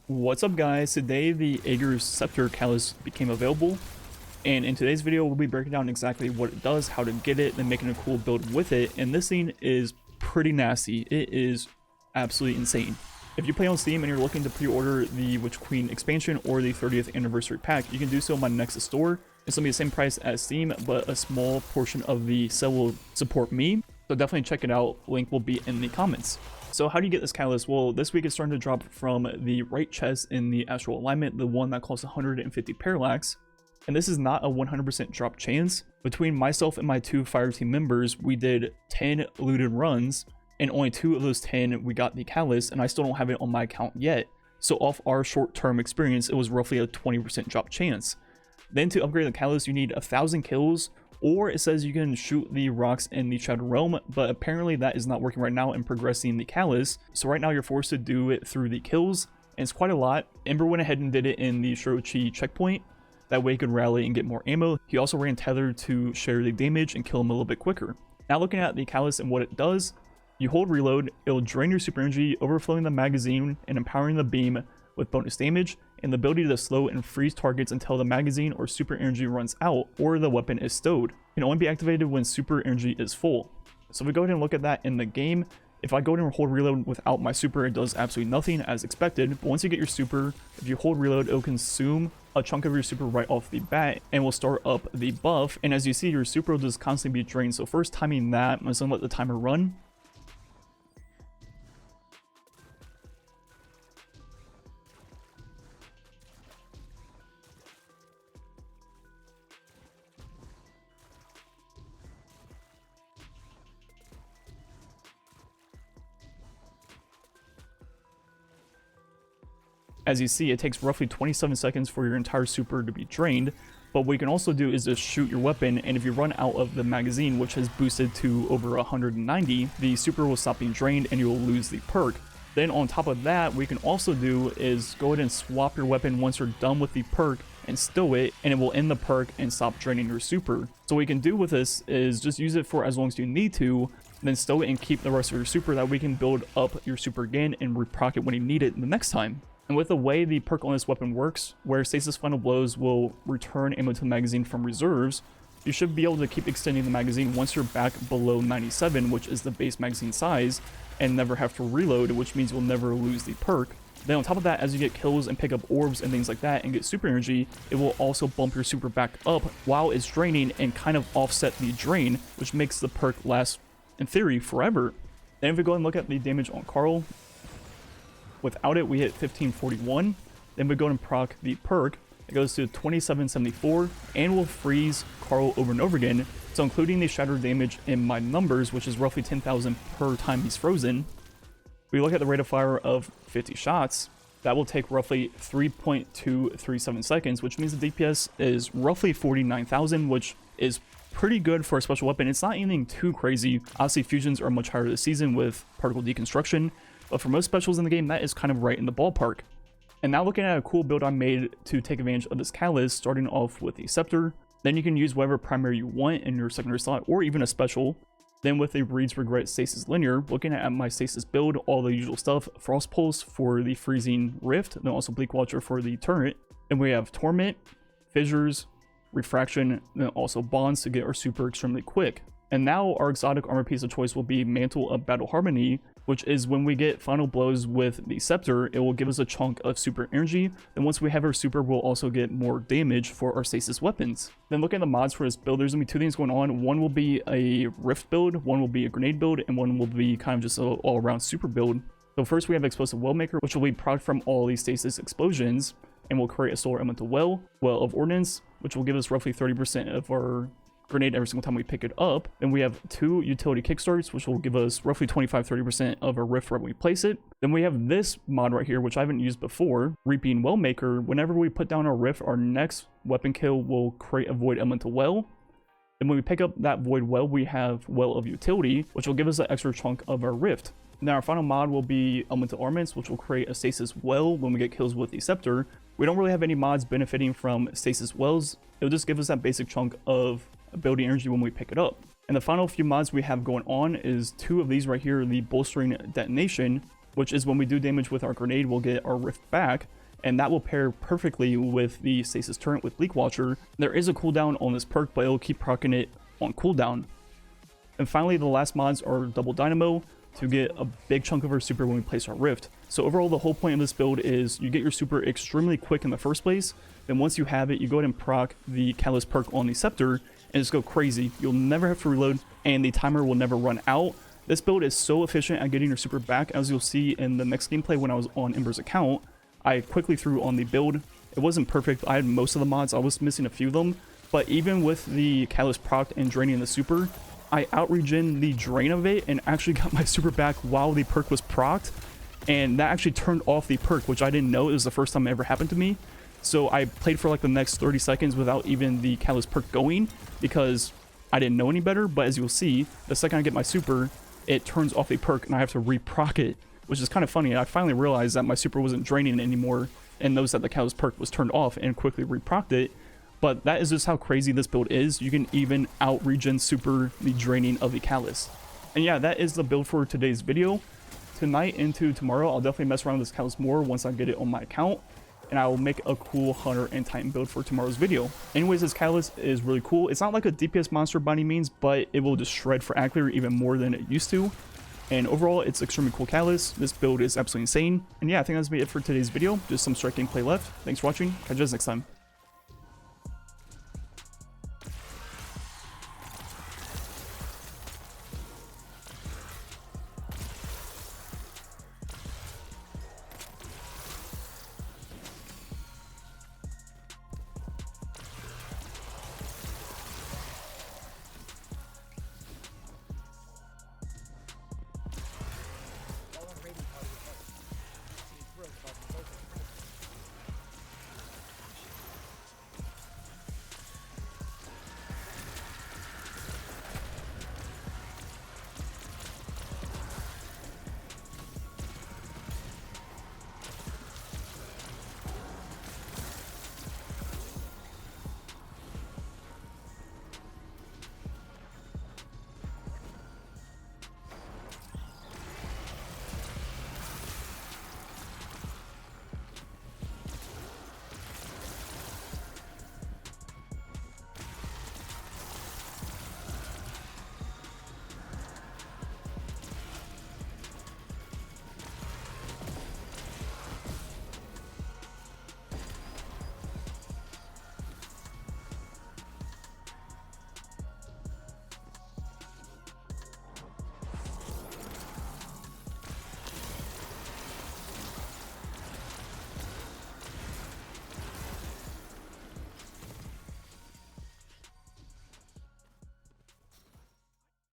What's up guys, today the Ager's Scepter catalyst became available, and in today's video we'll be breaking down exactly what it does, how to get it, and making a cool build with it. And this thing is pretty nasty. It is absolutely insane. If you play on Steam and you're looking to pre-order the Witch Queen expansion or the 30th anniversary pack, you can do so on my Nexus store. It's going to be the same price as Steam, but a small portion of the sale will support me, so definitely check it out. Link will be in the comments. So how do you get this catalyst? Well, this week it's starting to drop from the right chest in the astral alignment, the one that costs 150 parallax. And this is not a 100% drop chance. Between myself and my two fire team members, we did 10 looted runs, and only 2 of those 10 we got the catalyst, and I still don't have it on my account yet. So off our short-term experience, it was roughly a 20% drop chance. Then to upgrade the catalyst, you need 1,000 kills, or it says you can shoot the rocks in the Shattered Realm, but apparently that is not working right now in progressing the catalyst. So right now you're forced to do it through the kills, and it's quite a lot. Ember went ahead and did it in the Shirochi checkpoint. That way he could rally and get more ammo. He also ran Tether to share the damage and kill him a little bit quicker. Now looking at the catalyst and what it does, you hold reload, it'll drain your super energy, overflowing the magazine and empowering the beam with bonus damage, and the ability to slow and freeze targets until the magazine or super energy runs out or the weapon is stowed. It can only be activated when super energy is full. So if we go ahead and look at that in the game, if I go ahead and hold reload without my super, it does absolutely nothing as expected. But once you get your super, if you hold reload, it'll consume a chunk of your super right off the bat and will start up the buff. And as you see, your super will just constantly be drained. So first timing that, I'm just gonna let the timer run. As you see, it takes roughly 27 seconds for your entire super to be drained, but what you can also do is just shoot your weapon, and if you run out of the magazine, which has boosted to over 190, the super will stop being drained and you will lose the perk. Then on top of that, what you can also do is go ahead and swap your weapon once you're done with the perk and stow it, and it will end the perk and stop draining your super. So what you can do with this is just use it for as long as you need to, then stow it and keep the rest of your super. That way you can build up your super again and reproc it when you need it the next time. And with the way the perk on this weapon works, where Stasis Final Blows will return ammo to the magazine from reserves, you should be able to keep extending the magazine once you're back below 97, which is the base magazine size, and never have to reload, which means you'll never lose the perk. Then on top of that, as you get kills and pick up orbs and things like that and get super energy, it will also bump your super back up while it's draining and kind of offset the drain, which makes the perk last, in theory, forever. Then if we go and look at the damage on Carl, without it, we hit 1541. Then we go and proc the perk. It goes to 2774 and will freeze Carl over and over again. So including the shattered damage in my numbers, which is roughly 10,000 per time he's frozen, we look at the rate of fire of 50 shots. That will take roughly 3.237 seconds, which means the DPS is roughly 49,000, which is pretty good for a special weapon. It's not anything too crazy. Obviously, fusions are much higher this season with particle deconstruction, but for most specials in the game, that is kind of right in the ballpark. And now looking at a cool build I made to take advantage of this catalyst, starting off with the Scepter. Then you can use whatever primary you want in your secondary slot, or even a special. Then with a Breed's Regret Stasis Linear, looking at my Stasis build, all the usual stuff, Frost Pulse for the Freezing Rift, then also Bleak Watcher for the turret. And we have Torment, Fissures, Refraction, then also Bonds to get our super extremely quick. And now our exotic armor piece of choice will be Mantle of Battle Harmony, which is when we get final blows with the Scepter, it will give us a chunk of super energy. And once we have our super, we'll also get more damage for our stasis weapons. Then looking at the mods for this build, there's gonna be 2 things going on. One will be a Rift build, one will be a Grenade build, and one will be kind of just an all-around super build. So first we have Explosive Wellmaker, which will be proc from all these stasis explosions, and will create a Solar Elemental Well of Ordnance, which will give us roughly 30% of our grenade every single time we pick it up. Then we have 2 utility kickstarts, which will give us roughly 25-30% of our rift right when we place it. Then we have this mod right here, which I haven't used before, Reaping Wellmaker. Whenever we put down our rift, our next weapon kill will create a Void Elemental Well. Then when we pick up that Void Well, we have Well of Utility, which will give us an extra chunk of our rift. Now our final mod will be Elemental Armaments, which will create a Stasis Well when we get kills with the Scepter. We don't really have any mods benefiting from Stasis Wells. It'll just give us that basic chunk of ability energy when we pick it up. And the final few mods we have going on is 2 of these right here, the Bolstering Detonation, which is when we do damage with our grenade, we'll get our Rift back, and that will pair perfectly with the Stasis Turret with Leak Watcher. There is a cooldown on this perk, but it'll keep proccing it on cooldown. And finally, the last mods are Double Dynamo to get a big chunk of our super when we place our Rift. So overall, the whole point of this build is you get your super extremely quick in the first place, then once you have it, you go ahead and proc the Catalyst perk on the Scepter, and just go crazy. You'll never have to reload, and the timer will never run out. This build is so efficient at getting your super back, as you'll see in the next gameplay when I was on Ember's account. I quickly threw on the build. It wasn't perfect. I had most of the mods. I was missing a few of them, but even with the Catalyst proc and draining the super, I out-regen the drain of it and actually got my super back while the perk was procced, and that actually turned off the perk, which I didn't know. It was the first time it ever happened to me. So I played for like the next 30 seconds without even the Catalyst perk going because I didn't know any better. But as you'll see, the second I get my super, it turns off the perk and I have to re-proc it, which is kind of funny. I finally realized that my super wasn't draining anymore and noticed that the Catalyst perk was turned off and quickly re-procced it. But that is just how crazy this build is. You can even out-regen super the draining of the Catalyst. And yeah, that is the build for today's video. Tonight into tomorrow, I'll definitely mess around with this Catalyst more once I get it on my account, and I will make a cool Hunter and Titan build for tomorrow's video. Anyways, this Catalyst is really cool. It's not like a DPS monster by any means, but it will just shred for Ager even more than it used to. And overall, it's extremely cool Catalyst. This build is absolutely insane. And yeah, I think that's gonna be it for today's video. Just some strike gameplay left. Thanks for watching. Catch you guys next time.